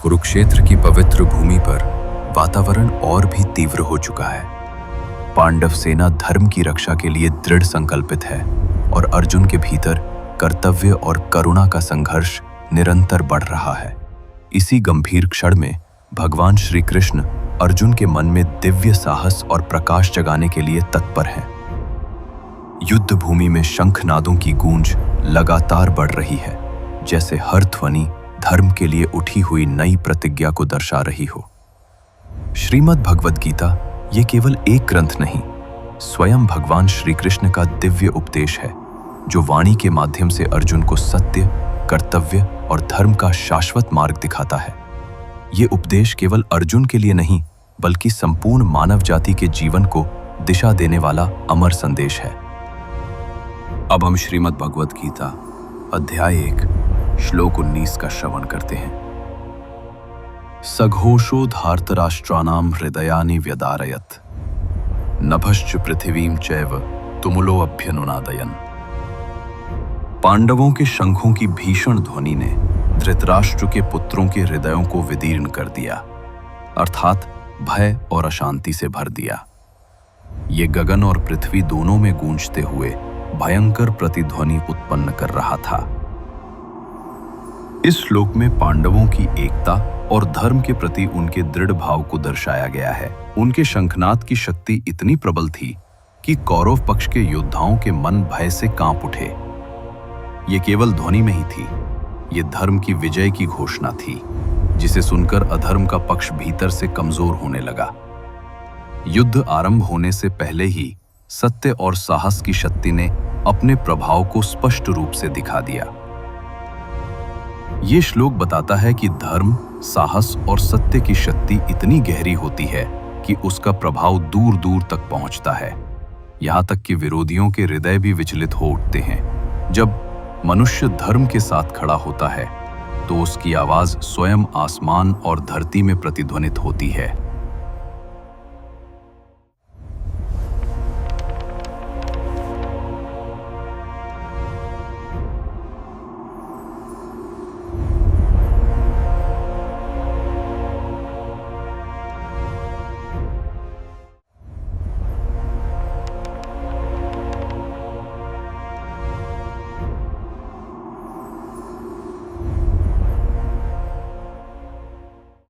कुरुक्षेत्र की पवित्र भूमि पर वातावरण और भी तीव्र हो चुका है। पांडव सेना धर्म की रक्षा के लिए दृढ़ संकल्पित है और अर्जुन के भीतर कर्तव्य और करुणा का संघर्ष निरंतर बढ़ रहा है। इसी गंभीर क्षण में भगवान श्री कृष्ण अर्जुन के मन में दिव्य साहस और प्रकाश जगाने के लिए तत्पर हैं। युद्ध भूमि में शंखनादों की गूंज लगातार बढ़ रही है, जैसे हर ध्वनि धर्म के लिए उठी हुई नई प्रतिज्ञा को दर्शा रही हो। श्रीमद् भगवद गीता ये केवल एक ग्रंथ नहीं, स्वयं भगवान श्री कृष्ण का दिव्य उपदेश है, जो वाणी के माध्यम से अर्जुन को सत्य, कर्तव्य और धर्म का शाश्वत मार्ग दिखाता है। ये उपदेश केवल अर्जुन के लिए नहीं, बल्कि संपूर्ण मानव जाति के जीवन को दिशा देने वाला अमर संदेश है। अब हम श्रीमद् भगवद गीता अध्याय 1 श्लोक 19 का श्रवण करते हैं। सघोषो धार्तराष्ट्राणां हृदयानि व्यदारयत् नभश्च पृथिवीं चैव तुमुलो अभ्यनुनादयन्। पांडवों के शंखों की भीषण ध्वनि ने धृतराष्ट्र के पुत्रों के हृदयों को विदीर्ण कर दिया, अर्थात भय और अशांति से भर दिया। ये गगन और पृथ्वी दोनों में गूंजते हुए भयंकर प्रतिध्वनि उत्पन्न कर रहा था। इस श्लोक में पांडवों की एकता और धर्म के प्रति उनके दृढ़ भाव को दर्शाया गया है। उनके शंखनाद की शक्ति इतनी प्रबल थी कि कौरव पक्ष के योद्धाओं के मन भय से कांप उठे। ये केवल ध्वनि में ही थी, ये धर्म की विजय की घोषणा थी, जिसे सुनकर अधर्म का पक्ष भीतर से कमजोर होने लगा। युद्ध आरंभ होने से पहले ही सत्य और साहस की शक्ति ने अपने प्रभाव को स्पष्ट रूप से दिखा दिया। ये श्लोक बताता है कि धर्म, साहस और सत्य की शक्ति इतनी गहरी होती है कि उसका प्रभाव दूर दूर तक पहुंचता है, यहां तक कि विरोधियों के हृदय भी विचलित हो उठते हैं। जब मनुष्य धर्म के साथ खड़ा होता है तो उसकी आवाज स्वयं आसमान और धरती में प्रतिध्वनित होती है।